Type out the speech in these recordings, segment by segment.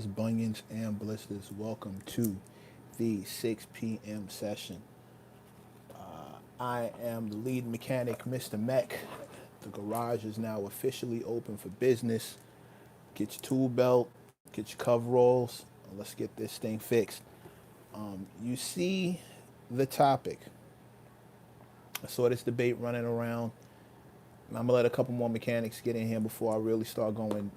Bunions and blisters. Welcome to the 6 p.m. session. I am the lead mechanic, Mr. Mech. The garage is now officially open for business. Get your tool belt, get your coveralls, and let's get this thing fixed. You see the topic. I saw this debate running around. I'm gonna let a couple more mechanics get in here before I really start going,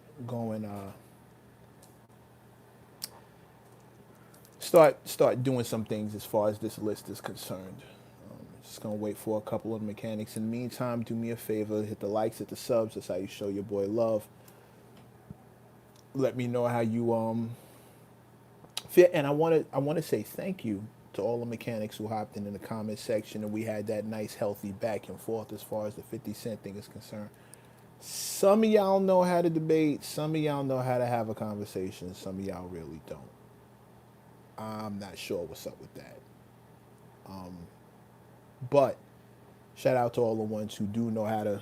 start doing some things as far as this list is concerned. Just gonna wait for a couple of the mechanics. In the meantime, do me a favor, hit the likes, hit the subs. That's how you show your boy love. Let me know how you feel, and I want to say thank you to all the mechanics who hopped in the comment section, and we had that nice healthy back and forth as far as the 50 Cent thing is concerned. Some of y'all know how to debate. Some of y'all know how to have a conversation. Some of y'all really don't. I'm not sure what's up with that. But shout out to all the ones who do know how to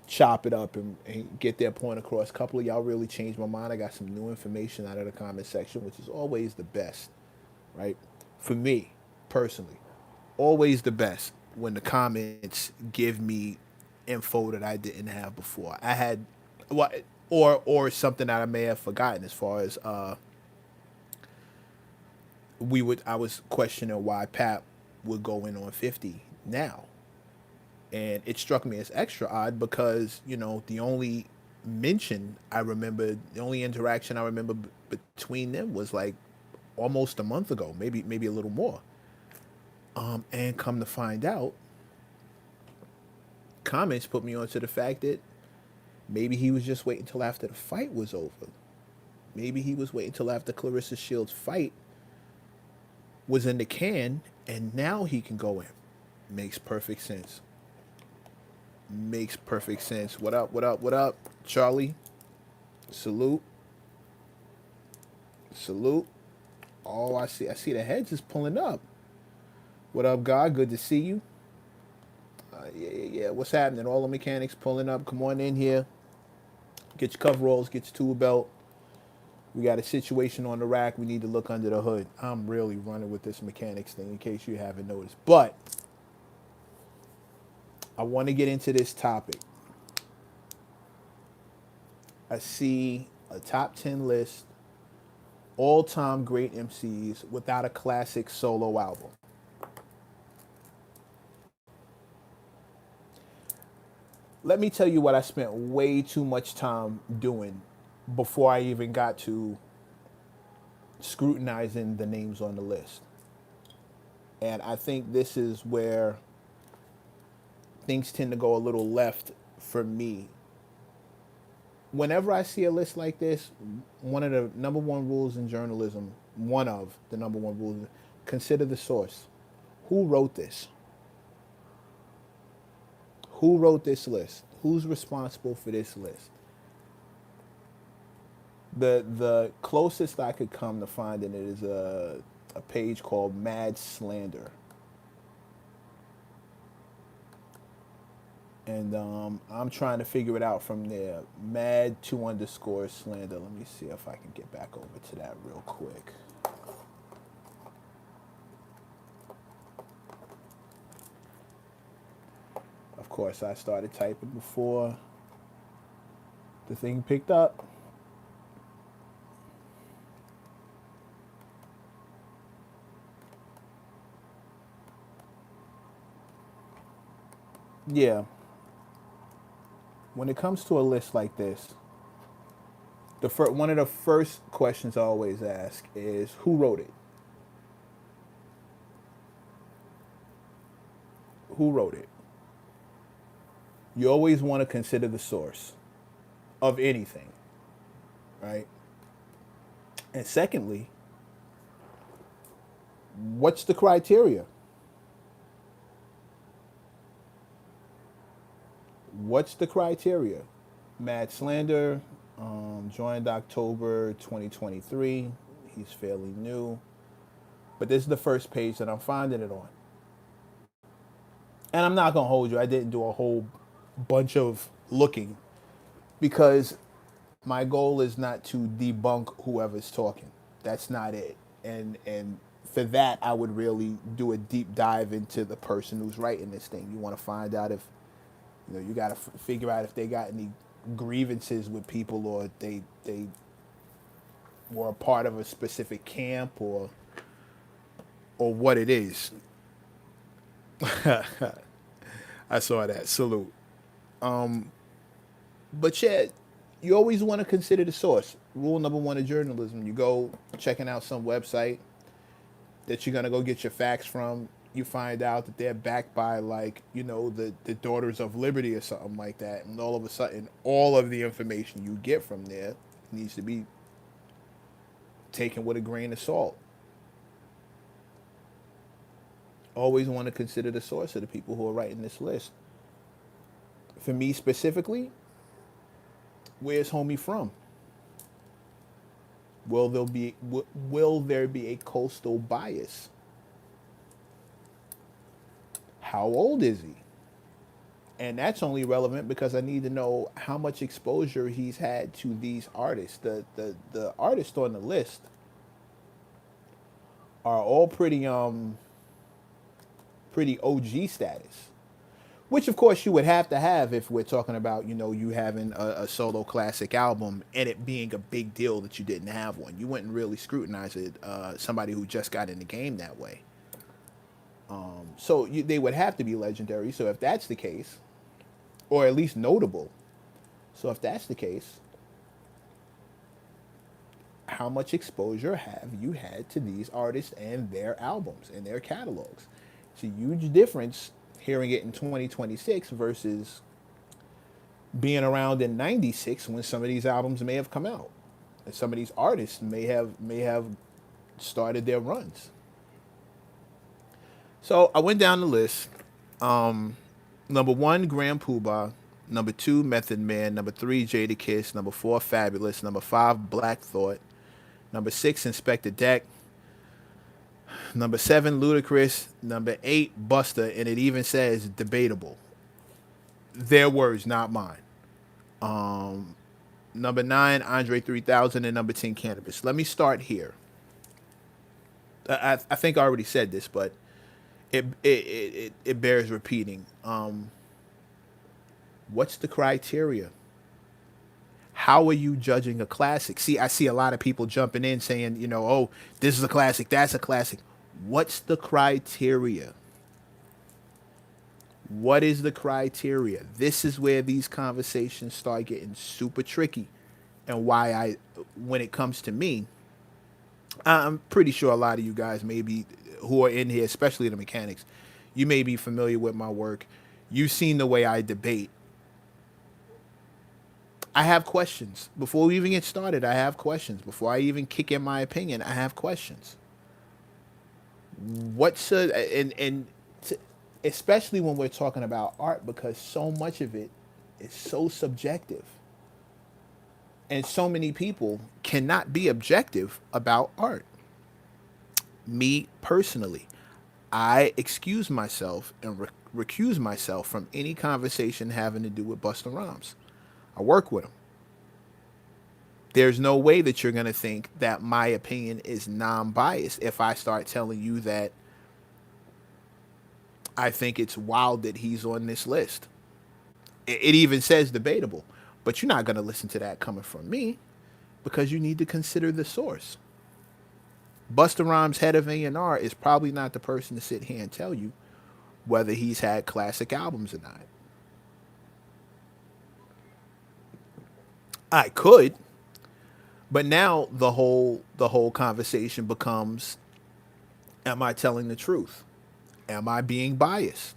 chop it up and get their point across. A couple of y'all really changed my mind. I got some new information out of the comment section, which is always the best, right? For me, personally, always the best when the comments give me info that I didn't have before. I had, what, or something that I may have forgotten as far as I was questioning why Pap would go in on 50 now. And it struck me as extra odd because, the only the only interaction I remember between them was like almost a month ago, maybe a little more. And come to find out, comments put me onto the fact that maybe he was just waiting until after the fight was over. Maybe he was waiting until after Clarissa Shields' fight was in the can, and now he can go in. Makes perfect sense. Makes perfect sense. What up? What up? What up, Charlie? Salute. Salute. Oh, I see the heads is pulling up. What up, God? Good to see you. Yeah. What's happening? All the mechanics pulling up. Come on in here. Get your coveralls. Get your tool belt. We got a situation on the rack. We need to look under the hood. I'm really running with this mechanics thing in case you haven't noticed. But I want to get into this topic. I see a top 10 list, all-time great MCs without a classic solo album. Let me tell you what I spent way too much time doing before I even got to scrutinizing the names on the list. And I think this is where things tend to go a little left for me. Whenever I see a list like this, one of the number one rules in journalism, one of the number one rules, consider the source. Who wrote this? Who wrote this list? Who's responsible for this list? The closest I could come to finding it is a page called Mad Slander. And I'm trying to figure it out from there. Mad 2_slander. Let me see if I can get back over to that real quick. Of course, I started typing before the thing picked up. Yeah. When it comes to a list like this, one of the first questions I always ask is who wrote it? Who wrote it? You always want to consider the source of anything, right? And secondly, what's the criteria? What's the criteria? Mad Slander joined October 2023. He's fairly new. But this is the first page that I'm finding it on. And I'm not going to hold you. I didn't do a whole bunch of looking because My goal is not to debunk whoever's talking. That's not it. And for that, I would really do a deep dive into the person who's writing this thing. You want to find out if, you got to figure out if they got any grievances with people, or they were a part of a specific camp, or what it is. I saw that. Salute. But yeah, you always want to consider the source. Rule number one of journalism: you go checking out some website that you're gonna go get your facts from. You find out that they're backed by, like, the Daughters of Liberty or something like that, and all of a sudden, all of the information you get from there needs to be taken with a grain of salt. Always want to consider the source of the people who are writing this list. For me specifically, where's homie from? Will there be a coastal bias? How old is he? And that's only relevant because I need to know how much exposure he's had to these artists. The artists on the list are all pretty OG status. Which, of course, you would have to have if we're talking about, you having a solo classic album and it being a big deal that you didn't have one. You wouldn't really scrutinize it, somebody who just got in the game that way. So they would have to be legendary. So if that's the case, or at least notable. So if that's the case, how much exposure have you had to these artists and their albums and their catalogs? It's a huge difference hearing it in 2026 versus being around in 96 when some of these albums may have come out. And some of these artists may have started their runs. So I went down the list. Number 1, Grand Poobah. Number 2, Method Man. Number 3, Jadakiss. Number 4, Fabulous. Number 5, Black Thought. Number 6, Inspector Deck. Number 7, Ludacris. Number 8, Busta. And it even says debatable. Their words, not mine. Number 9, Andre 3000. And number 10, Cannabis. Let me start here. I think I already said this, but it bears repeating. What's the criteria? How are you judging a classic? See, I see a lot of people jumping in saying, oh, this is a classic, that's a classic. What's the criteria? What is the criteria? This is where these conversations start getting super tricky, and why when it comes to me, I'm pretty sure a lot of you guys maybe who are in here, especially the mechanics, you may be familiar with my work. You've seen the way I debate. I have questions. Before we even get started, I have questions. Before I even kick in my opinion, I have questions. Especially when we're talking about art, because so much of it is so subjective. And so many people cannot be objective about art. Me personally, I excuse myself and recuse myself from any conversation having to do with Busta Rhymes. I work with him. There's no way that you're going to think that my opinion is non-biased if I start telling you that I think it's wild that he's on this list. It even says debatable, but you're not going to listen to that coming from me because you need to consider the source. Busta Rhymes, head of A&R, is probably not the person to sit here and tell you whether he's had classic albums or not. I could, but now the whole conversation becomes, am I telling the truth? Am I being biased?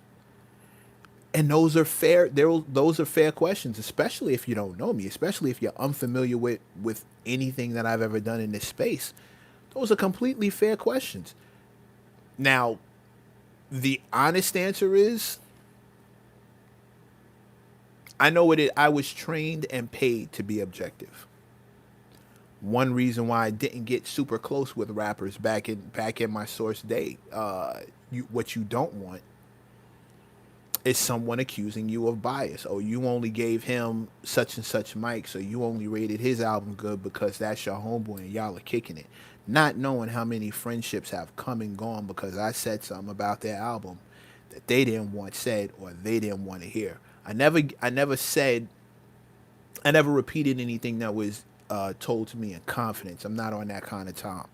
And those are fair. Those are fair questions, especially if you don't know me, especially if you're unfamiliar with anything that I've ever done in this space. Those are completely fair questions. Now, the honest answer is, I know I was trained and paid to be objective. One reason why I didn't get super close with rappers back in my source day. What you don't want is someone accusing you of bias. Oh, you only gave him such and such mic, so you only rated his album good because that's your homeboy and y'all are kicking it. Not knowing how many friendships have come and gone because I said something about their album that they didn't want said or they didn't want to hear. I never repeated anything that was told to me in confidence. I'm not on that kind of time.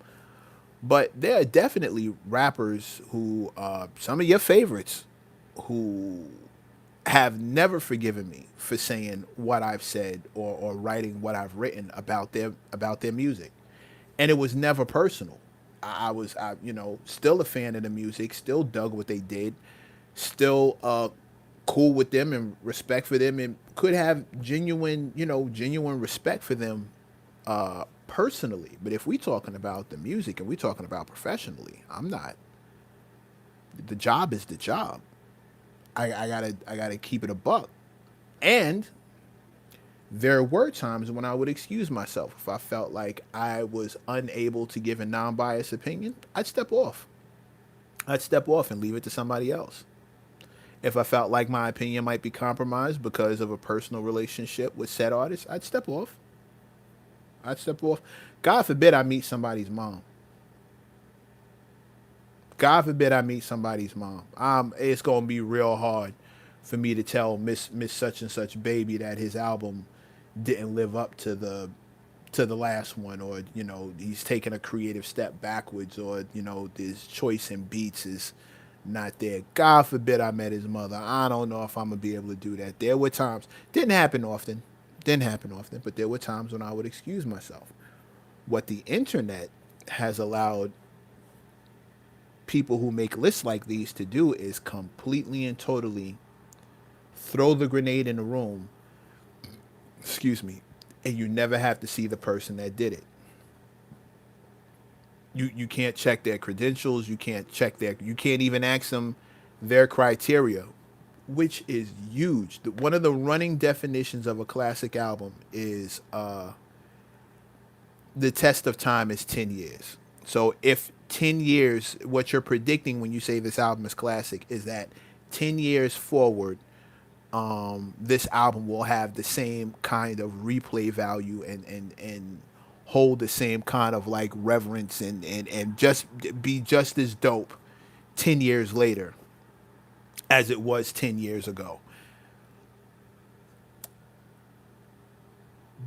But there are definitely rappers who, some of your favorites, who have never forgiven me for saying what I've said or writing what I've written about their music, and it was never personal. Still a fan of the music, still dug what they did, still cool with them and respect for them, and could have genuine respect for them personally. But if we talking about the music and we talking about professionally, I'm not. The job is the job. I gotta keep it a buck. And there were times when I would excuse myself if I felt like I was unable to give a non-biased opinion. I'd step off. I'd step off and leave it to somebody else. If I felt like my opinion might be compromised because of a personal relationship with said artist, I'd step off. I'd step off. God forbid I meet somebody's mom. God forbid I meet somebody's mom. It's gonna be real hard for me to tell Miss such and such baby that his album didn't live up to the last one, or he's taking a creative step backwards, or his choice in beats is not there. God forbid I met his mother. I don't know if I'm gonna be able to do that. There were times, didn't happen often, but there were times when I would excuse myself. What the internet has allowed people who make lists like these to do is completely and totally throw the grenade in the room, excuse me, and you never have to see the person that did it. You can't check their credentials, you can't even ask them their criteria, which is huge. One of the running definitions of a classic album is the test of time is 10 years. So if 10 years, what you're predicting when you say this album is classic is that 10 years forward, this album will have the same kind of replay value and hold the same kind of like reverence and just be just as dope 10 years later as it was 10 years ago.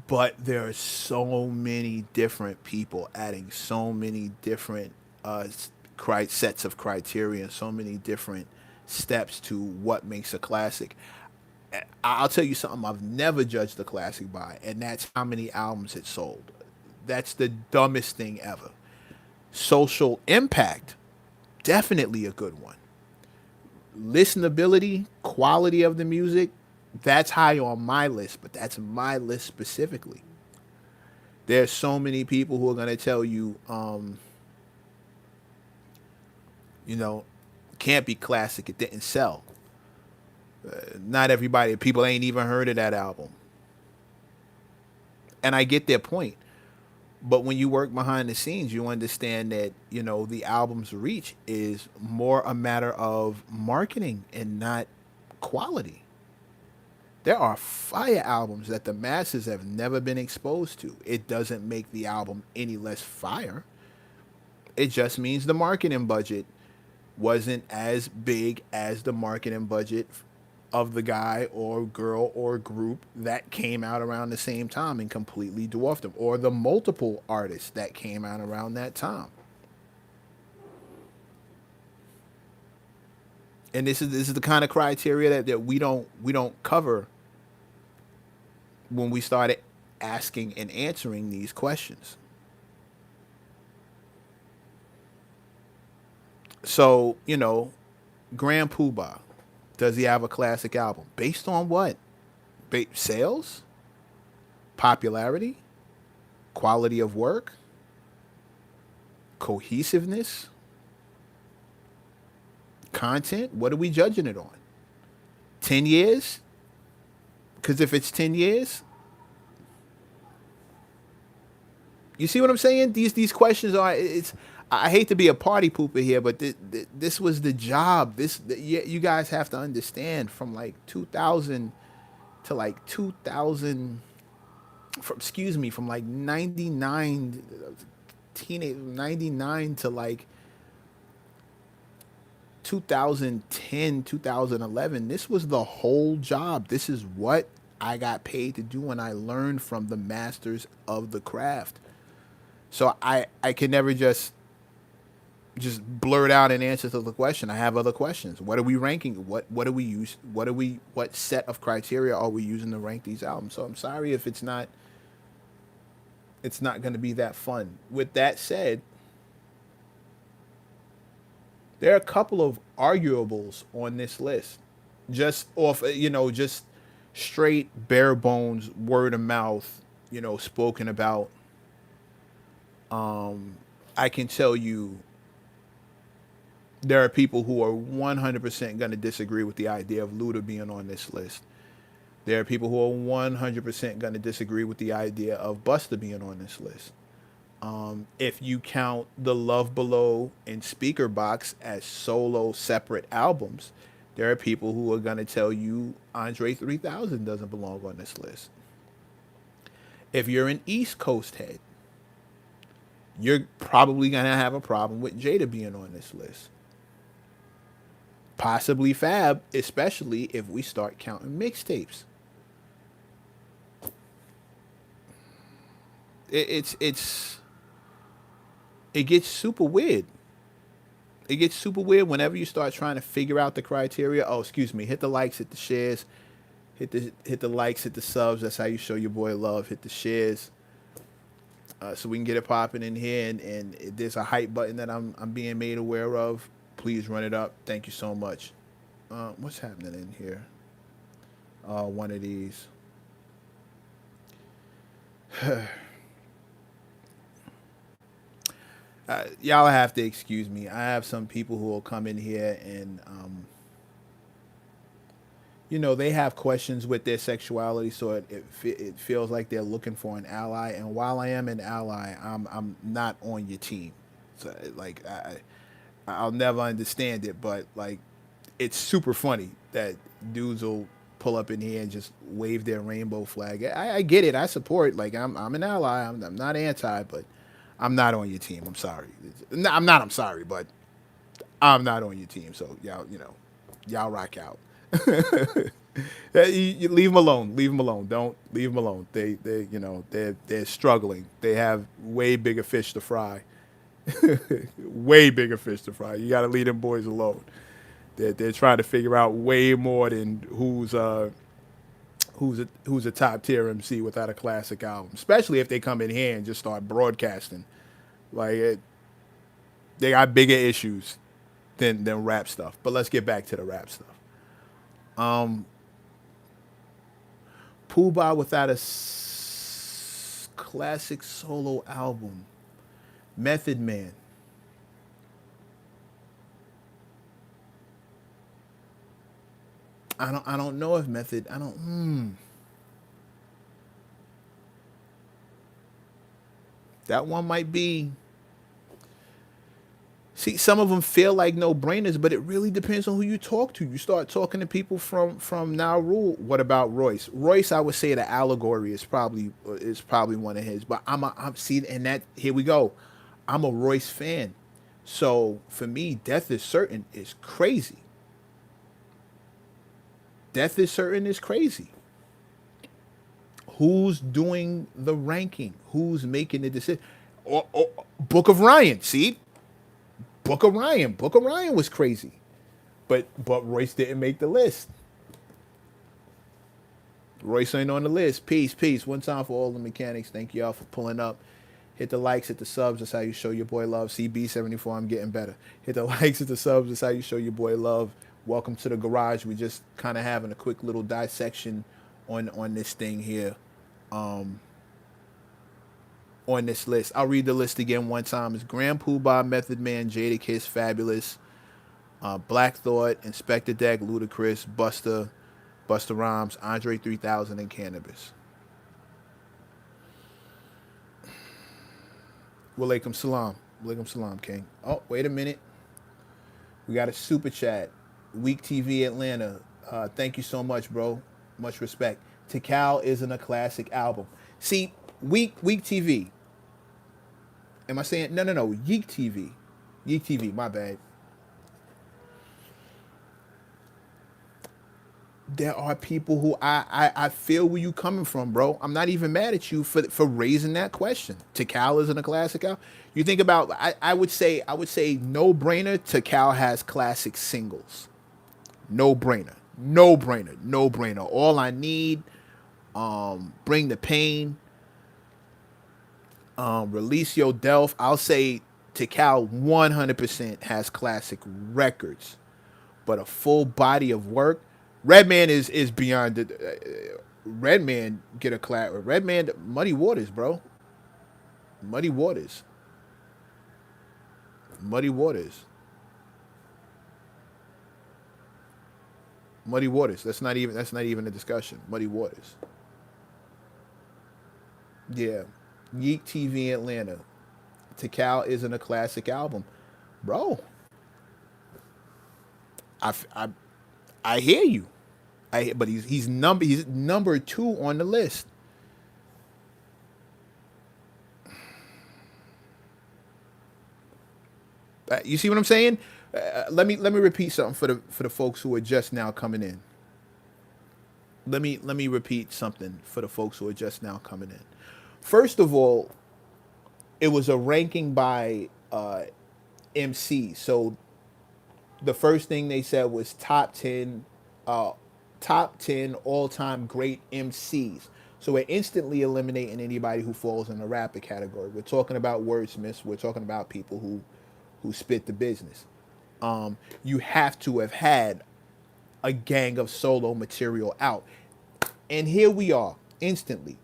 But there are so many different people adding so many different sets of criteria, so many different steps to what makes a classic. I'll tell you something I've never judged a classic by, and that's how many albums it sold. That's the dumbest thing ever. Social impact, definitely a good one. Listenability, quality of the music, that's high on my list, but that's my list specifically. There's so many people who are going to tell you, you know, can't be classic, it didn't sell. Not everybody, people ain't even heard of that album. And I get their point. But when you work behind the scenes, you understand that, the album's reach is more a matter of marketing and not quality. There are fire albums that the masses have never been exposed to. It doesn't make the album any less fire. It just means the marketing budget wasn't as big as the marketing budget of the guy or girl or group that came out around the same time and completely dwarfed them, or the multiple artists that came out around that time. And this is the kind of criteria that we don't cover when we started asking and answering these questions. So, Grand Poobah, does he have a classic album? Based on what? Sales? Popularity? Quality of work? Cohesiveness? Content? What are we judging it on? 10 years? Because if it's 10 years, you see what I'm saying? These questions are, I hate to be a party pooper here, but this was the job. You guys have to understand, from like 2000 to like 2000, from like 99, teenage 99 to like 2010, 2011. This was the whole job. This is what I got paid to do, and I learned from the masters of the craft. So I can never just blurt out an answer to the question. I have other questions. What are we ranking? What do we use? What set of criteria are we using to rank these albums? So I'm sorry if it's not going to be that fun. With that said, there are a couple of arguables on this list. Just off, just straight bare bones word of mouth, spoken about. I can tell you there are people who are 100% going to disagree with the idea of Luda being on this list. There are people who are 100% going to disagree with the idea of Busta being on this list. If you count the Love Below and Speaker Box as solo separate albums, there are people who are going to tell you Andre 3000 doesn't belong on this list. If you're an East Coast head, you're probably going to have a problem with Jada being on this list. Possibly Fab, especially if we start counting mixtapes. It's it gets super weird. It gets super weird whenever you start trying to figure out the criteria. Oh, excuse me. Hit the likes, hit the shares, hit the likes, hit the subs. That's how you show your boy love. Hit the shares, so we can get it popping in here. And if there's a hype button that I'm being made aware of, please run it up. Thank you so much. What's happening in here? One of these. Y'all have to excuse me. I have some people who will come in here and, they have questions with their sexuality, so it feels like they're looking for an ally. And while I am an ally, I'm not on your team. So like I'll never understand it, but like it's super funny that dudes will pull up in here and just wave their rainbow flag. I get it. I support. Like I'm an ally. I'm not anti, but I'm not on your team. I'm sorry. I'm not. I'm sorry, but I'm not on your team. So y'all rock out. You leave them alone. Leave them alone. Don't leave them alone. They're struggling. They have way bigger fish to fry. Way bigger fish to fry. You got to leave them boys alone. They're trying to figure out way more than who's a top tier MC without a classic album. Especially if they come in here and just start broadcasting. They got bigger issues than rap stuff. But let's get back to the rap stuff. Pooh Bah without a classic solo album. Method Man. I don't know if Method. I don't. That one might be. See, some of them feel like no brainers, but it really depends on who you talk to. You start talking to people from Now Rule. What about Royce? Royce, I would say the Allegory is probably one of his. But I'm see, and that here we go. I'm a Royce fan, so for me, Death is Certain is crazy. Death is Certain is crazy. Who's doing the ranking? Who's making the decision? Or Book of Ryan. See, Book of Ryan. Book of Ryan was crazy, but Royce didn't make the list. Royce ain't on the list. Peace, peace. One time for all the mechanics. Thank y'all for pulling up. Hit the likes, hit the subs. That's how you show your boy love. CB74, I'm getting better. Hit the likes, hit the subs. That's how you show your boy love. Welcome to the garage. We just kind of having a quick little dissection on this thing here. On this list. I'll read the list again one time. It's Grand Poobah, Method Man, Jadakiss, Fabulous, Black Thought, Inspector Deck, Ludacris, Busta Rhymes, Andre 3000, and Cannabis. Walaikum salam. Alaikum salam, King. Oh, wait a minute. We got a super chat. Week TV Atlanta. Thank you so much, bro. Much respect. Tikal isn't a classic album. See, Week TV. Am I saying no? Yeek TV. Yeek TV. My bad. There are people who I feel where you coming from, bro. I'm not even mad at you for raising that question. Tikal isn't a classic album. You think about I would say no brainer. Tikal has classic singles. No brainer. No brainer. No brainer. All I need, bring the pain, release your Delph. I'll say Tikal 100% has classic records, but a full body of work. Redman is beyond the. Redman get a class. Redman, Muddy Waters, bro. Muddy Waters. Muddy Waters. Muddy Waters. That's not even a discussion. Muddy Waters. Yeah. Yeek TV Atlanta. Tikal isn't a classic album, bro. I, I, I hear you. But he's number two on the list. You see what I'm saying? Let me repeat something for the folks who are just now coming in. Let me repeat something for the folks who are just now coming in. First of all, it was a ranking by MC. So the first thing they said was uh, top 10 all-time great MCs. So we're instantly eliminating anybody who falls in the rapper category. We're talking about wordsmiths. We're talking about people who spit the business. You have to have had a gang of solo material out. And here we are, instantly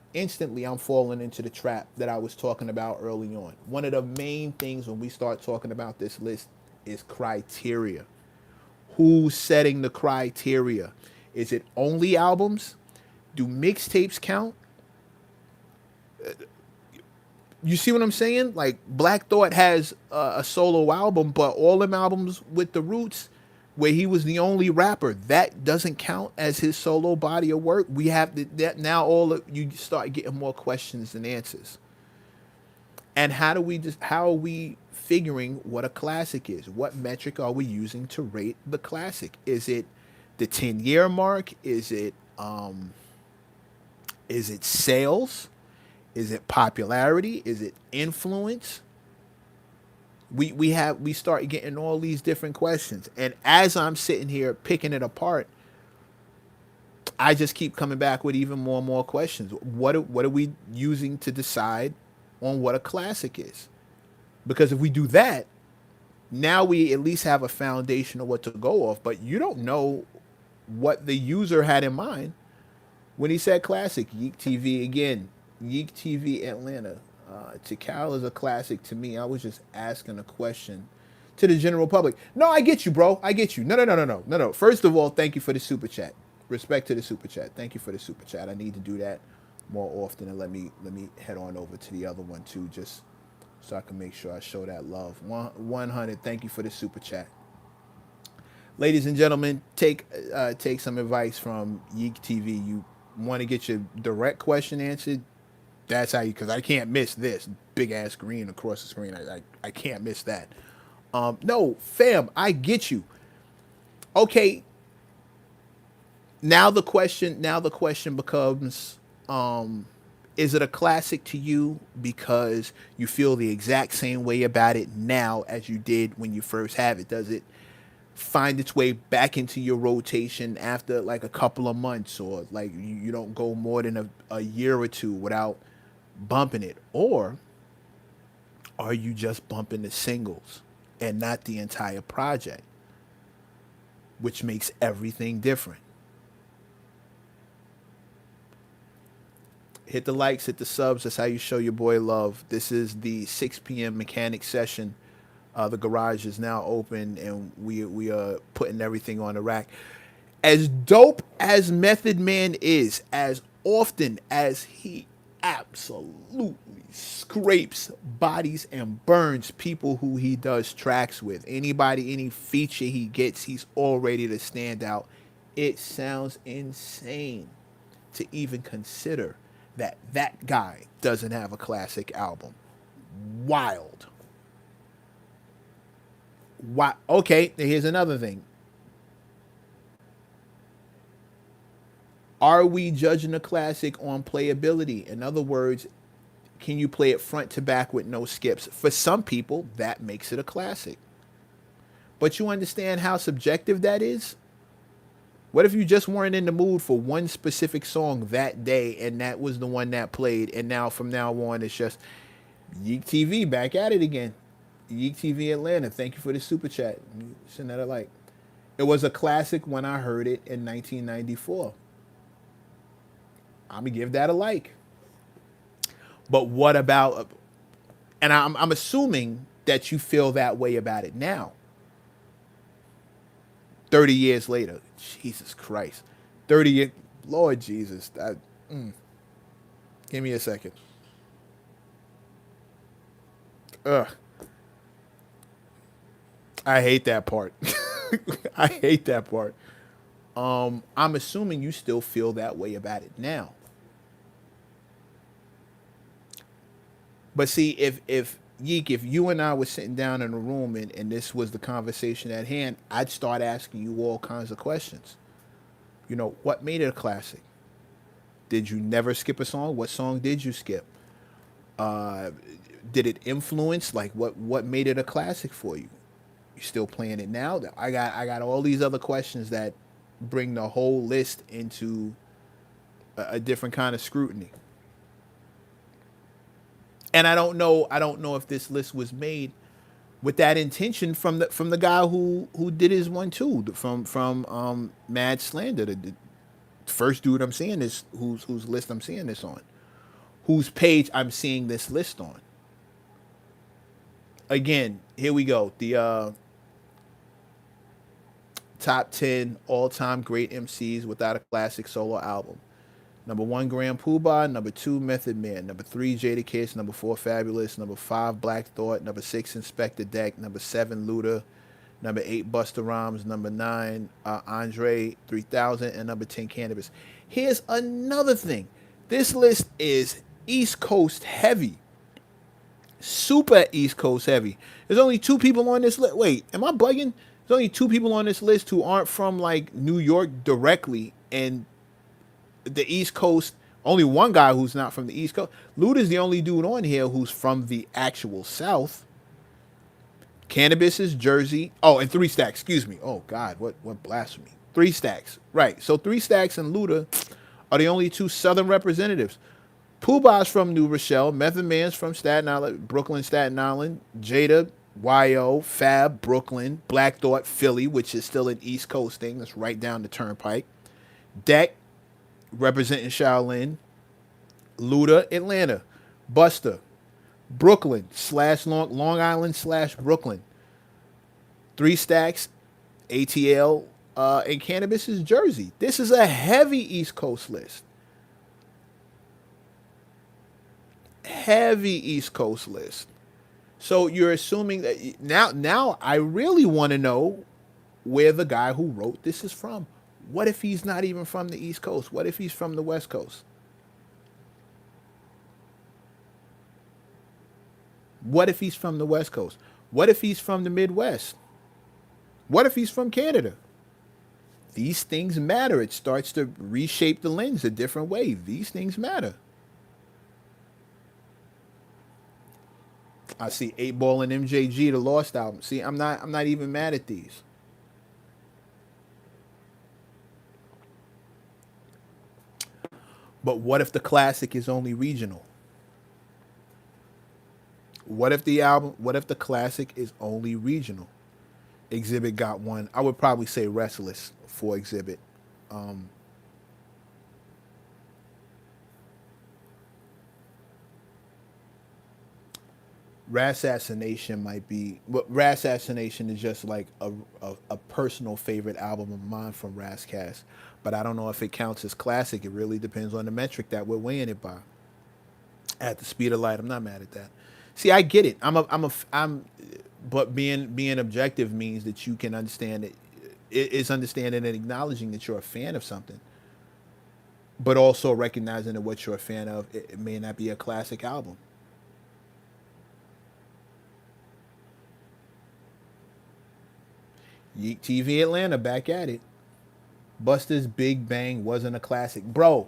I'm falling into the trap that I was talking about early on. One of the main things when we start talking about this list is criteria. Who's setting the criteria? Is it only albums? Do mixtapes count? You see what I'm saying? Like Black Thought has a solo album, but all them albums with the Roots, where he was the only rapper, that doesn't count as his solo body of work. We have that now. You start getting more questions than answers. And how are we figuring what a classic is? What metric are we using to rate the classic? Is it the 10-year mark? Is it sales? Is it popularity? Is it influence? We start getting all these different questions. And as I'm sitting here picking it apart, I just keep coming back with even more and more questions. What are we using to decide on what a classic is? Because if we do that, now we at least have a foundation of what to go off. But you don't know what the user had in mind when he said classic. Yeek TV again. Yeek TV Atlanta. Tikal is a classic to me. I was just asking a question to the general public. No, I get you, bro. I get you. No. First of all, thank you for the super chat. Respect to the super chat. Thank you for the super chat. I need to do that more often, and let me head on over to the other one too, just so I can make sure I show that love. 100. Thank you for the super chat. Ladies and gentlemen, take some advice from Yeek TV. You want to get your direct question answered? That's how you, because I can't miss this big ass green across the screen. I can't miss that. No, fam, I get you. Okay. Now the question becomes, is it a classic to you because you feel the exact same way about it now as you did when you first have it? Does it find its way back into your rotation after like a couple of months, or like you don't go more than a year or two without bumping it? Or are you just bumping the singles and not the entire project, which makes everything different? Hit the likes, hit the subs. That's how you show your boy love. This is the 6 p.m. mechanic session. The garage is now open, and we are putting everything on the rack. As dope as Method Man is, as often as he absolutely scrapes bodies and burns people who he does tracks with. Anybody, any feature he gets, he's all ready to stand out. It sounds insane to even consider that that guy doesn't have a classic album. Wild. Why? Okay, here's another thing. Are we judging a classic on playability? In other words, can you play it front to back with no skips? For some people, that makes it a classic. But you understand how subjective that is? What if you just weren't in the mood for one specific song that day and that was the one that played, and now from now on it's just Yeek TV back at it again. Yeek TV Atlanta, thank you for the super chat. Send that a like. It was a classic when I heard it in 1994. I'm gonna give that a like. But what about? And I'm assuming that you feel that way about it now. 30 years later, Jesus Christ, 30 years, Lord Jesus, give me a second. Ugh, I hate that part. I hate that part. I'm assuming you still feel that way about it now. But see, if Yeek, if you and I were sitting down in a room and this was the conversation at hand, I'd start asking you all kinds of questions. You know, what made it a classic? Did you never skip a song? What song did you skip? Uh, did it influence? Like, what made it a classic for you? You still playing it now? I got all these other questions that bring the whole list into a different kind of scrutiny. And I don't know if this list was made with that intention from the guy who did his one too, from Mad Slander, the first dude I'm seeing this, whose list I'm seeing this on, whose page I'm seeing this list on. Again, here we go. The top 10 all-time great MCs without a classic solo album. Number 1, Grand Poobah. Number 2, Method Man. Number 3, Jadakiss. Number 4, Fabulous. Number 5, Black Thought. Number 6, Inspector Deck. Number 7, Luda. Number 8, Busta Rhymes. Number 9, Andre 3000. And number 10, Cannabis. Here's another thing. This list is East Coast heavy. Super East Coast heavy. There's only 2 people on this list. Wait, am I bugging? There's only 2 people on this list who aren't from like New York directly, and the East Coast. Only one guy who's not from the East Coast. Luda's the only dude on here who's from the actual South. Cannabis is Jersey. Oh, and 3 Stacks. Excuse me. Oh God, what blasphemy. 3 Stacks. Right. So 3 Stacks and Luda are the only 2 Southern representatives. Poobah's from New Rochelle. Method Man's from Staten Island, Brooklyn, Staten Island. Jada, YO, Fab, Brooklyn. Black Thought, Philly, which is still an East Coast thing. That's right down the turnpike. Deck, representing Shaolin. Luda, Atlanta. Busta, Brooklyn / Long Island / Brooklyn. 3 Stacks, ATL, and Cannabis is Jersey. This is a heavy East Coast list. Heavy East Coast list. So you're assuming that now I really want to know where the guy who wrote this is from. What if he's not even from the East Coast? What if he's from the West Coast? What if he's from the West Coast? What if he's from the Midwest? What if he's from Canada? These things matter. It starts to reshape the lens a different way. These things matter. I see 8 Ball and MJG, the Lost album. See, I'm not even mad at these. But what if the classic is only regional? What if the classic is only regional? Exhibit got one. I would probably say Restless for Exhibit. Um, Rassassination might be, but Rassassination is just like a personal favorite album of mine from Rasscast. But I don't know if it counts as classic. It really depends on the metric that we're weighing it by. At the speed of light. I'm not mad at that. See, I get it. But being objective means that you can understand it. It's understanding and acknowledging that you're a fan of something, but also recognizing that what you're a fan of, it may not be a classic album. Yeek TV Atlanta back at it. Busta's Big Bang wasn't a classic, bro.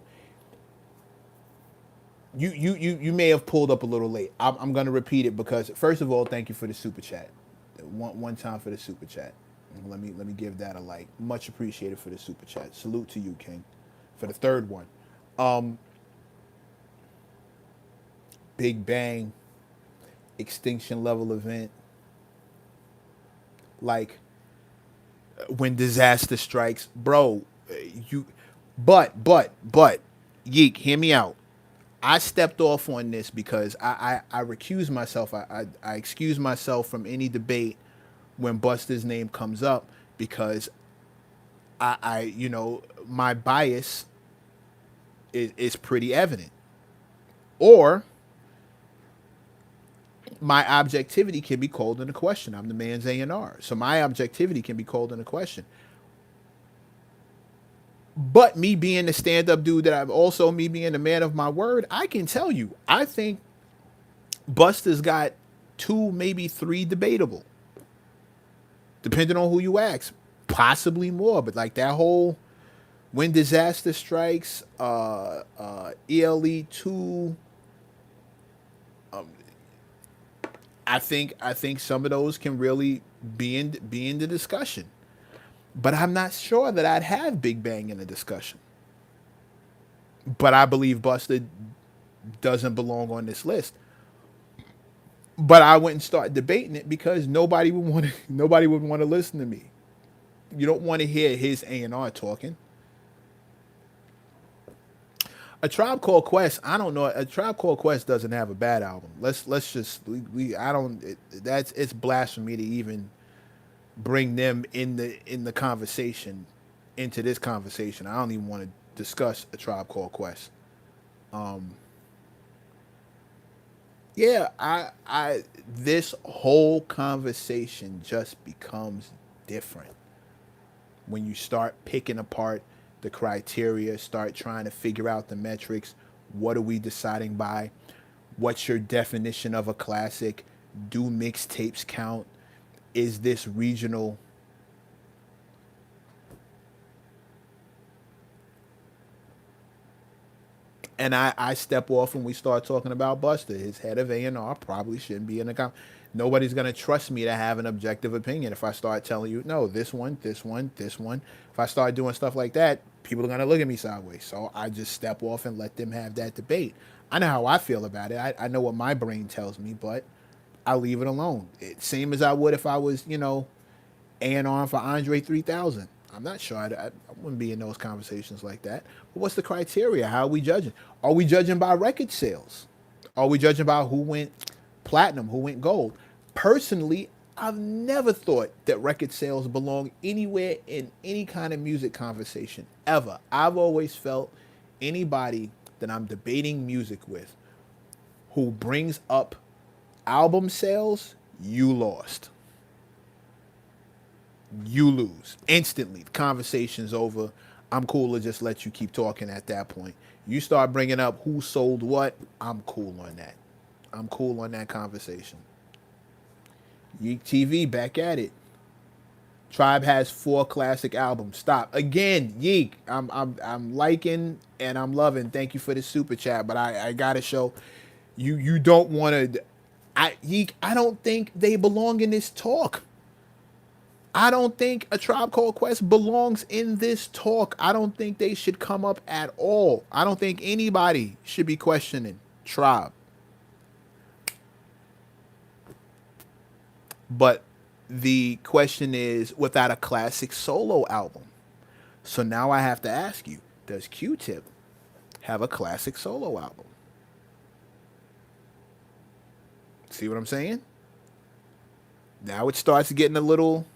You may have pulled up a little late. I'm gonna repeat it because first of all, thank you for the super chat. One time for the super chat. Let me give that a like. Much appreciated for the super chat. Salute to you, King, for the third one. Um, Big Bang, extinction level event, like when disaster strikes, bro. You, but, Yeek, hear me out. I stepped off on this because I recuse myself. I excuse myself from any debate when Buster's name comes up because my bias is pretty evident. Or my objectivity can be called into question. I'm the man's A&R. So my objectivity can be called into question. But me being the stand-up dude that I've also me being the man of my word, I can tell you, I think Busta's got two, maybe three debatable, depending on who you ask, possibly more. But like that whole when disaster strikes, ELE 2, I think some of those can really be in the discussion. But I'm not sure that I'd have Big Bang in the discussion. But I believe Busta doesn't belong on this list. But I wouldn't start debating it because nobody would want to listen to me. You don't want to hear his A&R talking. A Tribe Called Quest, I don't know. A Tribe Called Quest doesn't have a bad album. Let's just we I don't that's it's blasphemy to even bring them in the conversation into this conversation. I don't even want to discuss A Tribe Called Quest. Um, yeah, I this whole conversation just becomes different when you start picking apart the criteria, start trying to figure out the metrics. What are we deciding by? What's your definition of a classic? Do mixtapes count? Is this regional? And I step off when we start talking about Buster. His head of A&R probably shouldn't be in the Nobody's gonna trust me to have an objective opinion if I start telling you no, this one, this one, this one. If I start doing stuff like that, people are gonna look at me sideways. So I just step off and let them have that debate. I know how I feel about it. I know what my brain tells me, but I leave it alone. Same as I would if I was, A&R for Andre 3000. I'm not sure. I wouldn't be in those conversations like that. But what's the criteria? How are we judging? Are we judging by record sales? Are we judging by who went platinum, who went gold? Personally, I've never thought that record sales belong anywhere in any kind of music conversation, ever. I've always felt anybody that I'm debating music with who brings up album sales, you lost. You lose instantly. The conversation's over. I'm cool to just let you keep talking at that point. You start bringing up who sold what, I'm cool on that. I'm cool on that conversation. Yeek TV back at it. Tribe has 4 classic albums. Stop again, Yeek. I'm liking and I'm loving. Thank you for the super chat, but I gotta show you don't want to. Yeek. I don't think they belong in this talk. I don't think A Tribe Called Quest belongs in this talk. I don't think they should come up at all. I don't think anybody should be questioning Tribe. But the question is without a classic solo album. So now I have to ask you, does Q-Tip have a classic solo album? See what I'm saying? Now it starts getting a little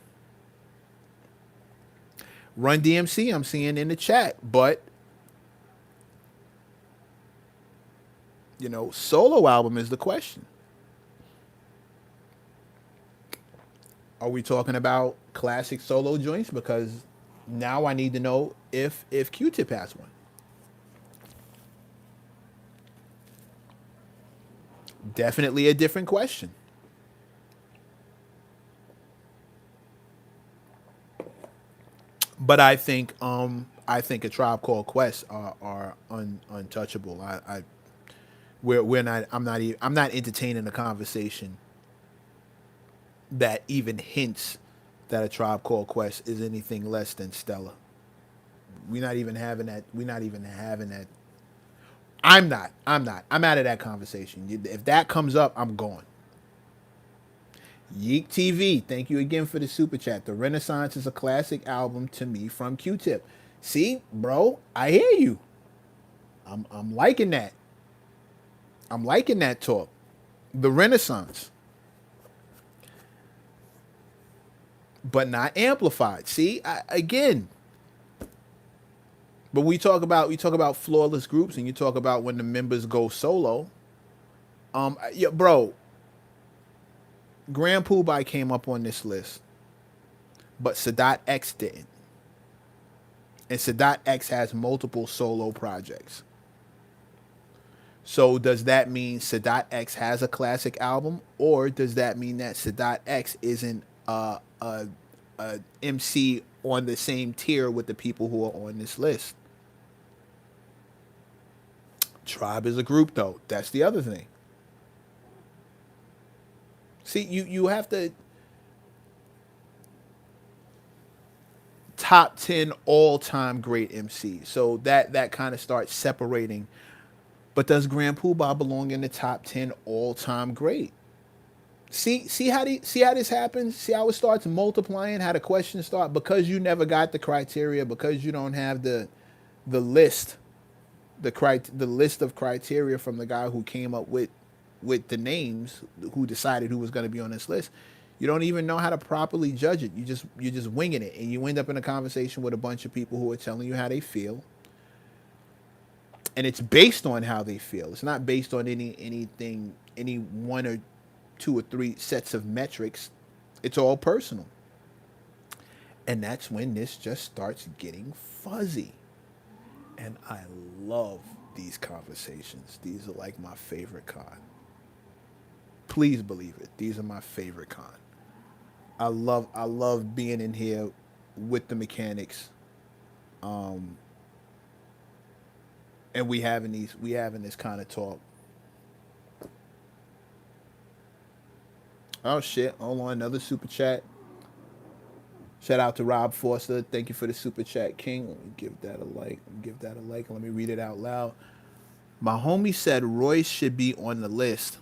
Run DMC I'm seeing in the chat, but Solo album is the question. Are we talking about classic solo joints? Because now I need to know if Q-Tip has one. Definitely a different question. But I think a Tribe Called Quest are untouchable. We're not I'm not entertaining a conversation that even hints that a Tribe Called Quest is anything less than stellar. We're not even having that. We're not even having that. I'm not. I'm not. I'm out of that conversation. If that comes up, I'm going. Yeek TV, thank you again for the super chat. The Renaissance is a classic album to me from Q-Tip. See, bro, I hear you. I'm liking that. I'm liking that talk. The Renaissance, but not amplified. See, again, but we talk about flawless groups, and you talk about when the members go solo. Yeah, bro, Grand Pubai came up on this list, but Sadat X didn't. And Sadat X has multiple solo projects. So does that mean Sadat X has a classic album, or does that mean that Sadat X isn't a MC on the same tier with the people who are on this list? Tribe is a group, though. That's the other thing. See, you have to top 10 all-time great MC. So that kind of starts separating. But does Grand Poobah belong in the top 10 all-time great? See how this happens? See how it starts multiplying, how the questions start, because you never got the criteria, because you don't have the list, the list of criteria from the guy who came up with the names, who decided who was going to be on this list. You don't even know how to properly judge it. You're just winging it, and you end up in a conversation with a bunch of people who are telling you how they feel, and it's based on how they feel. It's not based on any one or two or three sets of metrics. It's all personal, and that's when this just starts getting fuzzy. And I love these conversations. These are like my favorite kind. Please believe it. These are my favorite kind. I love being in here with the mechanics, and we having this kind of talk. Oh shit! Hold on, another super chat. Shout out to Rob Foster. Thank you for the super chat, King. Let me give that a like. Give that a like. Let me read it out loud. My homie said Royce should be on the list,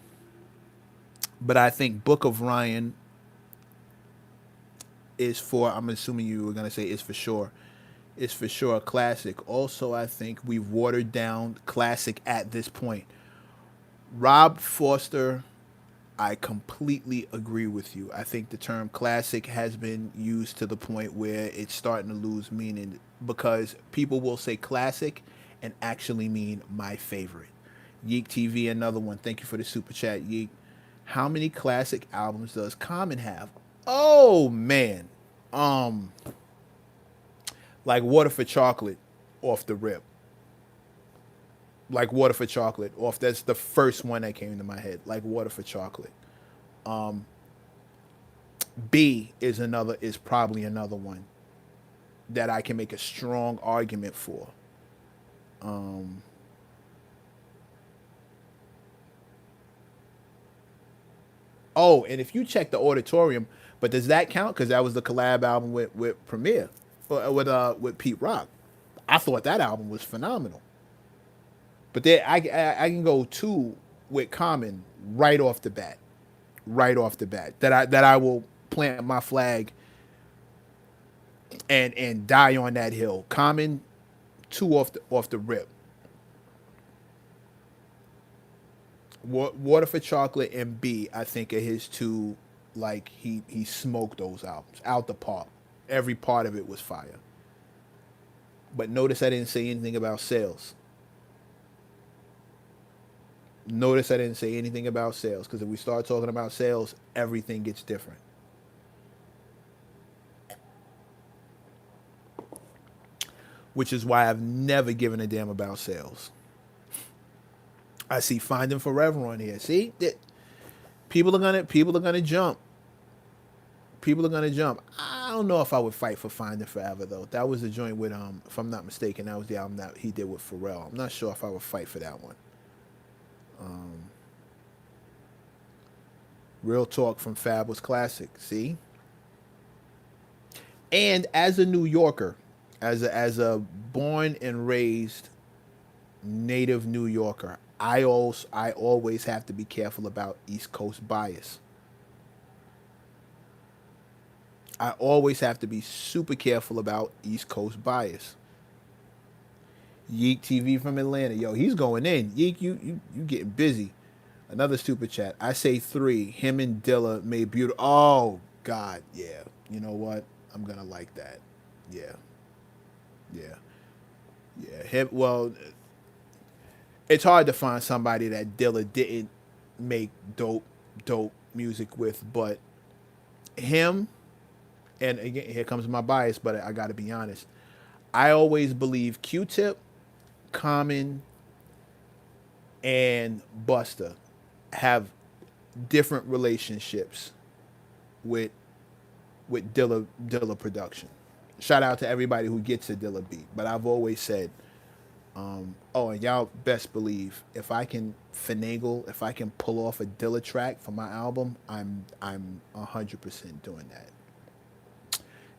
but I think Book of Ryan is for. I'm assuming you were gonna say is for sure. Is for sure a classic. Also, I think we've watered down classic at this point. Rob Foster, I completely agree with you. I think the term classic has been used to the point where it's starting to lose meaning, because people will say classic and actually mean my favorite. Yeek TV, another one. Thank you for the super chat, Yeek. How many classic albums does Common have? Oh man. Um like Water for Chocolate off the rip. Like Water for Chocolate off, that's the first one that came to my head. Like Water for Chocolate. B is probably another one that I can make a strong argument for. Um, oh, and if you check the auditorium, but does that count? Because that was the collab album with Premier, with Pete Rock. I thought that album was phenomenal. But there, I can go two with Common right off the bat, right off the bat. That I will plant my flag and die on that hill. Common, two off the rip. Water for Chocolate and B, I think are his two. Like he smoked those albums out the park. Every part of it was fire. But notice I didn't say anything about sales. Notice I didn't say anything about sales, because if we start talking about sales, everything gets different. Which is why I've never given a damn about sales. I see Finding Forever on here. See, people are gonna jump. People are gonna jump. I don't know if I would fight for Finding Forever though. That was the joint with if I'm not mistaken, that was the album that he did with Pharrell. I'm not sure if I would fight for that one. Real Talk from Fab was classic. See, and as a New Yorker, as a born and raised native New Yorker, I always have to be careful about East Coast bias. I always have to be super careful about East Coast bias. Yeek TV from Atlanta, yo, he's going in. Yeek, you getting busy. Another stupid chat. I say three. Him and Dilla made beautiful. Oh God, yeah. You know what? I'm gonna like that. Yeah, yeah, yeah. Him. Well, it's hard to find somebody that Dilla didn't make dope music with, but him. And again, here comes my bias, but I got to be honest. I always believe Q-Tip, Common, and Busta have different relationships with Dilla production. Shout out to everybody who gets a Dilla beat, but I've always said, oh, and y'all best believe if I can finagle, if I can pull off a Dilla track for my album, I'm 100% doing that.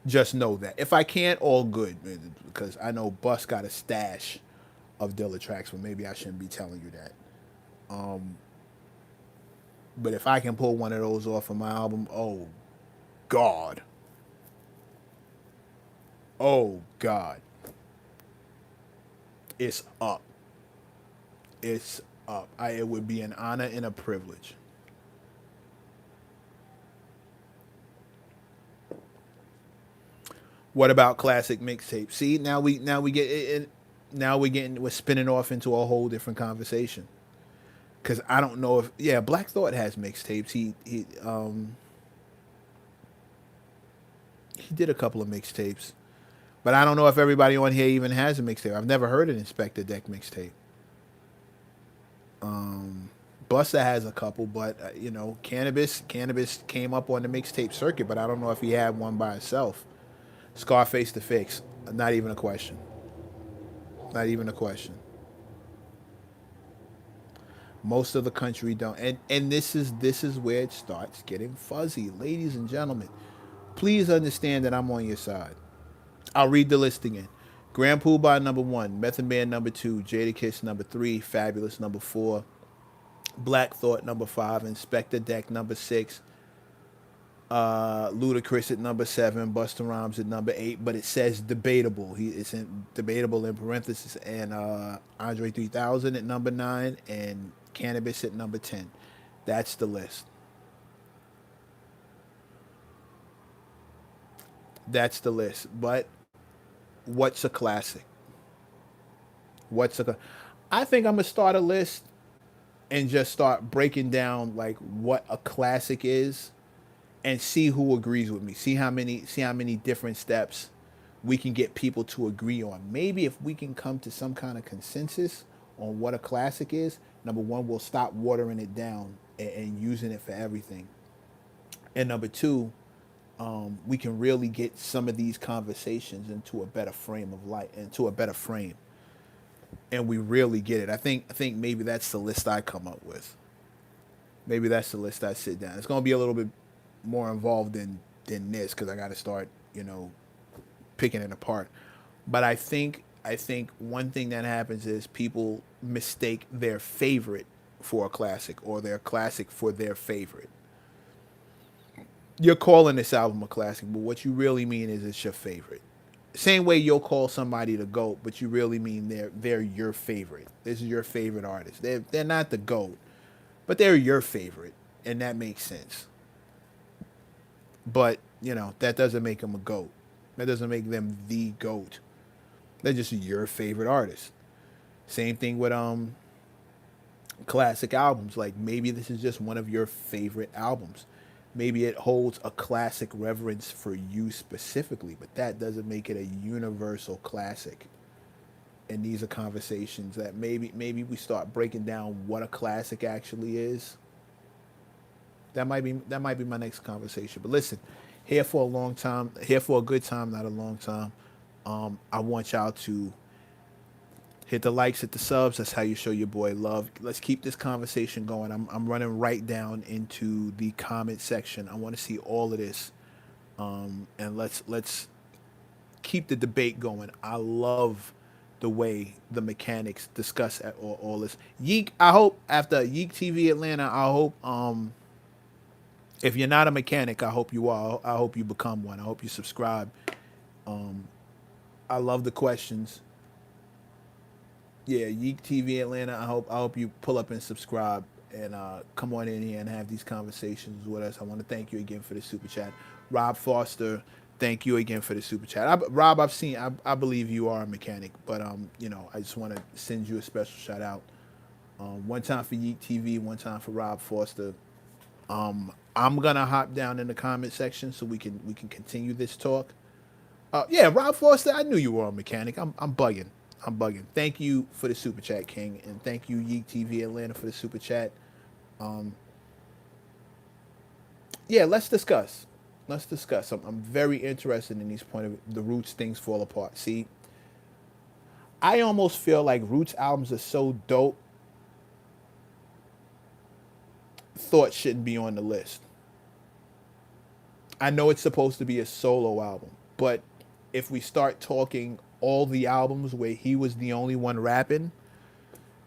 Just know that. If I can't, all good, because I know Bus got a stash of Dilla tracks, but maybe I shouldn't be telling you that. But if I can pull one of those off of my album, oh God, oh God, it's up. It's up. It would be an honor and a privilege. What about classic mixtape? See, now we get it, now we're spinning off into a whole different conversation. Cause I don't know if, yeah, Black Thought has mixtapes. He did a couple of mixtapes, but I don't know if everybody on here even has a mixtape. I've never heard an Inspector Deck mixtape. Busta has a couple, but Cannabis came up on the mixtape circuit, but I don't know if he had one by himself. Scarface the Fix, not even a question. Not even a question. Most of the country don't, and this is where it starts getting fuzzy, ladies and gentlemen. Please understand that I'm on your side. I'll read the list again. Grand Poobah number one, Method Man number two, Jadakiss number three, Fabulous number four, Black Thought number five, Inspector Deck number six, Ludacris at number seven, Busta Rhymes at number eight, but it says debatable. It's in debatable in parentheses, and Andre 3000 at number nine, and Cannabis at number 10. That's the list. That's the list. But what's a classic? What's a? I think I'm gonna start a list and just start breaking down like what a classic is, and see who agrees with me. See how many different steps we can get people to agree on. Maybe if we can come to some kind of consensus on what a classic is, number one, we'll stop watering it down and using it for everything. And number two, we can really get some of these conversations into a better frame of light, into a better frame, and we really get it. I think maybe that's the list I come up with. Maybe that's the list I sit down. It's gonna be a little bit more involved than this because I got to start, picking it apart. But I think one thing that happens is people mistake their favorite for a classic, or their classic for their favorite. You're calling this album a classic, but what you really mean is it's your favorite. Same way you'll call somebody the GOAT, but you really mean they're your favorite. This is your favorite artist. They're not the GOAT, but they're your favorite, and that makes sense. But that doesn't make them a GOAT. That doesn't make them the GOAT. They're just your favorite artist. Same thing with classic albums. Like maybe this is just one of your favorite albums. Maybe it holds a classic reverence for you specifically, but that doesn't make it a universal classic. And these are conversations that maybe we start breaking down what a classic actually is. That might be my next conversation. But listen, here for a long time, here for a good time, not a long time. I want y'all to hit the likes, hit the subs. That's how you show your boy love. Let's keep this conversation going. I'm running right down into the comment section. I want to see all of this, and let's keep the debate going. I love the way the mechanics discuss all this. Yeek, I hope after Yeek TV Atlanta, I hope if you're not a mechanic, I hope you are. I hope you become one. I hope you subscribe. I love the questions. Yeah, Yeek TV Atlanta. I hope you pull up and subscribe and come on in here and have these conversations with us. I want to thank you again for the super chat. Rob Foster, thank you again for the super chat. Rob, I believe you are a mechanic, but I just want to send you a special shout out. One time for Yeek TV, one time for Rob Foster. I'm gonna hop down in the comment section so we can continue this talk. Yeah, Rob Foster, I knew you were a mechanic. I'm bugging. I'm bugging. Thank you for the super chat, King, and thank you, Yeek TV Atlanta, for the super chat. Yeah, let's discuss. Let's discuss. I'm very interested in these point of the Roots things fall apart. See, I almost feel like Roots albums are so dope. Thought shouldn't be on the list. I know it's supposed to be a solo album, but if we start talking all the albums where he was the only one rapping,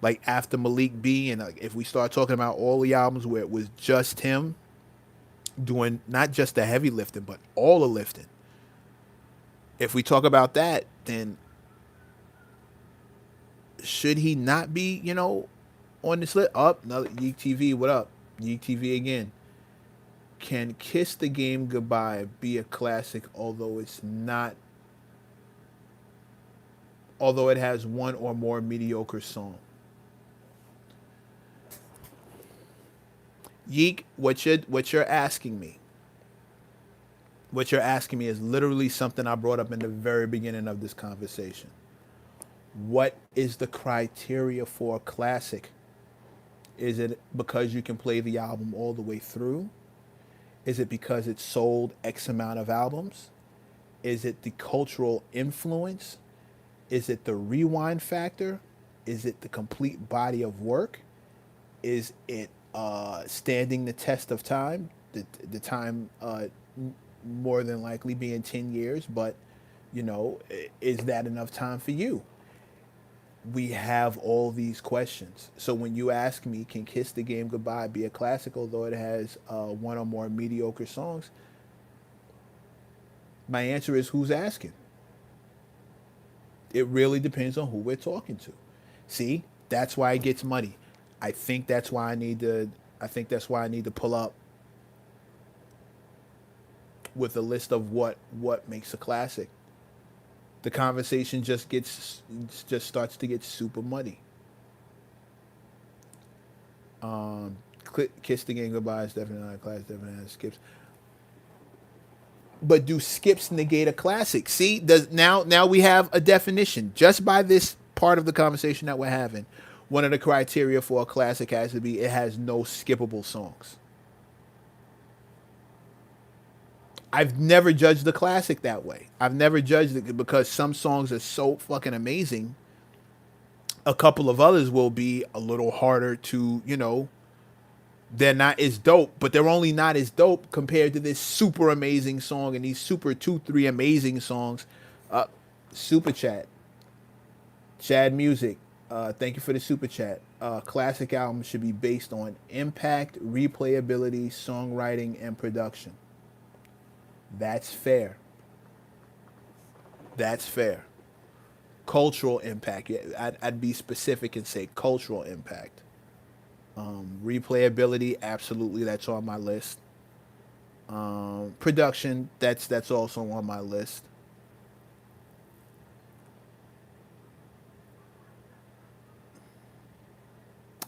like after Malik B, and like if we start talking about all the albums where it was just him doing not just the heavy lifting, but all the lifting. If we talk about that, then should he not be, on this list? Up, another Yeek TV, what up? Yeek TV again. Can Kiss the Game Goodbye be a classic, although it has one or more mediocre songs? Yeek, what you're asking me is literally something I brought up in the very beginning of this conversation. What is the criteria for a classic? Is it because you can play the album all the way through? Is it because it sold X amount of albums? Is it the cultural influence? Is it the rewind factor? Is it the complete body of work? Is it standing the test of time? The time more than likely being 10 years, but is that enough time for you? We have all these questions. So when you ask me, can Kiss the Game Goodbye be a classic, although it has one or more mediocre songs? My answer is, who's asking? It really depends on who we're talking to. See, that's why it gets muddy. I think that's why I need to pull up with a list of what makes a classic. The conversation just starts to get super muddy. Kiss the Game Goodbye is definitely not a classic. Definitely has skips. But do skips negate a classic? See, now we have a definition just by this part of the conversation that we're having. One of the criteria for a classic has to be it has no skippable songs. I've never judged the classic that way. I've never judged it because some songs are so fucking amazing. A couple of others will be a little harder to, they're not as dope, but they're only not as dope compared to this super amazing song and these super 2-3 amazing songs. Super chat. Chad Music. Thank you for the super chat. Classic albums should be based on impact, replayability, songwriting, and production. That's fair. That's fair. Cultural impact. I'd be specific and say cultural impact. Replayability, absolutely, that's on my list. Production, that's also on my list.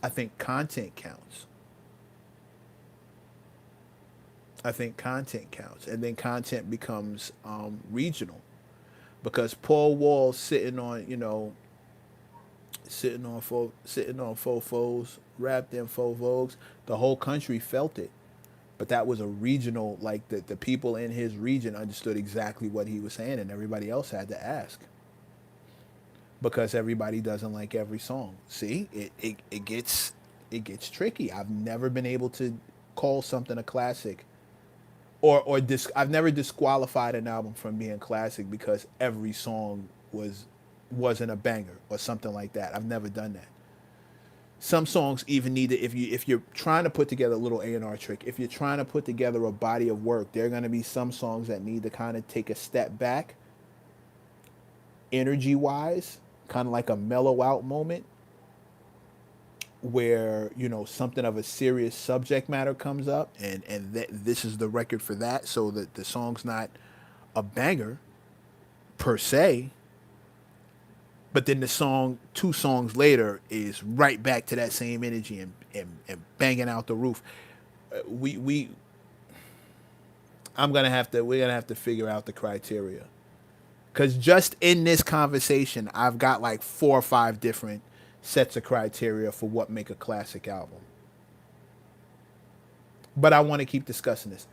I think content counts. I think content counts, and then content becomes regional because Paul Wall sitting on, sitting on fofos, wrapped in faux vogues. The whole country felt it, but that was a regional. Like the people in his region understood exactly what he was saying, and everybody else had to ask because everybody doesn't like every song. See, it gets tricky. I've never been able to call something a classic I've never disqualified an album from being classic because every song wasn't a banger or something like that. I've never done that. Some songs even need to, if you're trying to put together a little A&R trick, if you're trying to put together a body of work, there are going to be some songs that need to kind of take a step back energy wise, kind of like a mellow out moment where something of a serious subject matter comes up, and this is the record for that, so that the song's not a banger per se, but then the song 2 songs later is right back to that same energy and banging out the roof. We we're gonna have to figure out the criteria, because just in this conversation I've got like 4 or 5 different sets of criteria for what make a classic album. But I want to keep discussing this.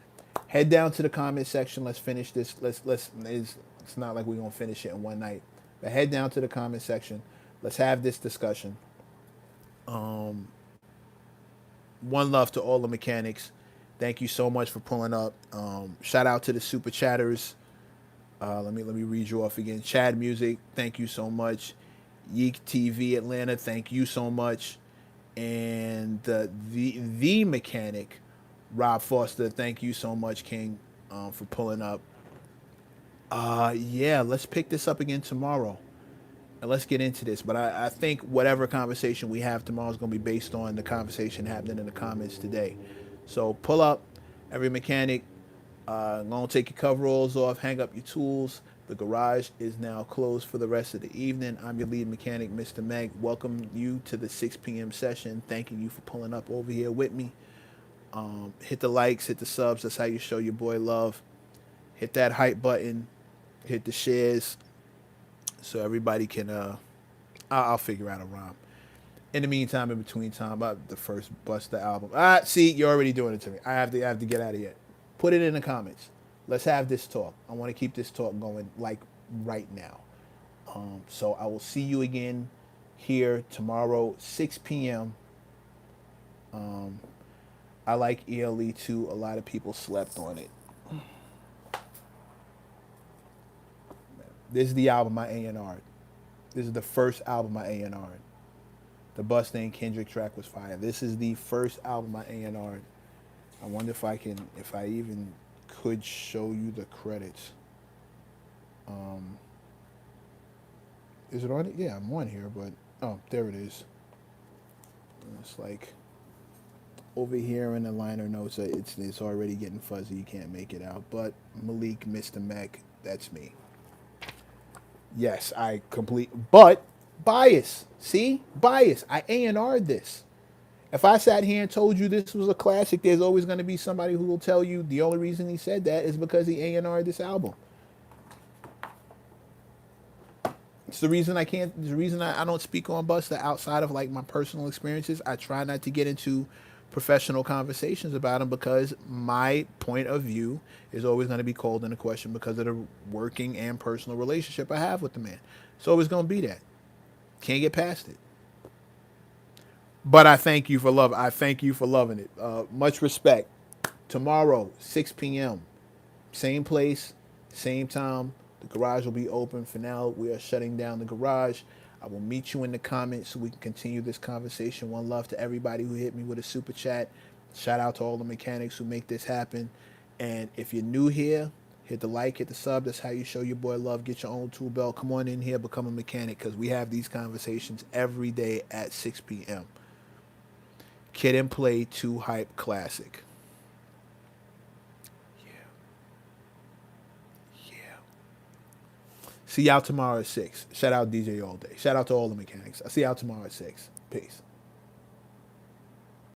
Head down to the comment section. Let's finish this. It's not like we're gonna finish it in one night. But head down to the comment section. Let's have this discussion. One love to all the mechanics. Thank you so much for pulling up. Shout out to the super chatters. Let me read you off again. Chad Music, thank you so much. Yeek TV Atlanta, thank you so much. And the mechanic, Rob Foster, thank you so much, King, for pulling up. Yeah, let's pick this up again tomorrow. And let's get into this. But I think whatever conversation we have tomorrow is going to be based on the conversation happening in the comments today. So pull up, every mechanic. Going to take your coveralls off, hang up your tools. The garage is now closed for the rest of the evening. I'm your lead mechanic, Mr. Meg. Welcome you to the 6 p.m. session. Thanking you for pulling up over here with me. Hit the likes, hit the subs. That's how you show your boy love. Hit that hype button. Hit the shares. So everybody can, I'll figure out a rhyme. In the meantime, in between time, the first Busta album. See, you're already doing it to me. I have to get out of here. Put it in the comments. Let's have this talk. I want to keep this talk going like right now. So I will see you again here tomorrow, 6 p.m. I like ELE too. A lot of people slept on it. This is the album I A&R'd. This is the first album I A&R'd. The Busta and Kendrick track was fire. This is the first album I A&R'd. I wonder if I even could show you the credits. Is it on it? Yeah, I'm on here, but oh, there it is. It's like over here in the liner notes. It's already getting fuzzy. You can't make it out. But Malik, Mr. Mac, that's me. Yes, but bias. See, bias. I A&R'd this. If I sat here and told you this was a classic, there's always going to be somebody who will tell you the only reason he said that is because he A&R'd this album. It's the reason I don't speak on Busta outside of like my personal experiences. I try not to get into professional conversations about him because my point of view is always going to be called into question because of the working and personal relationship I have with the man. It's always going to be that. Can't get past it. But I thank you for loving it. Much respect. Tomorrow, 6 p.m. Same place, same time. The garage will be open. For now, we are shutting down the garage. I will meet you in the comments so we can continue this conversation. One love to everybody who hit me with a super chat. Shout out to all the mechanics who make this happen. And if you're new here, hit the like, hit the sub. That's how you show your boy love. Get your own tool belt. Come on in here, become a mechanic, because we have these conversations every day at 6 p.m. Kid and Play 2 Hype Classic. Yeah. See y'all tomorrow at 6. Shout out DJ All Day. Shout out to all the mechanics. I'll see y'all tomorrow at 6. Peace.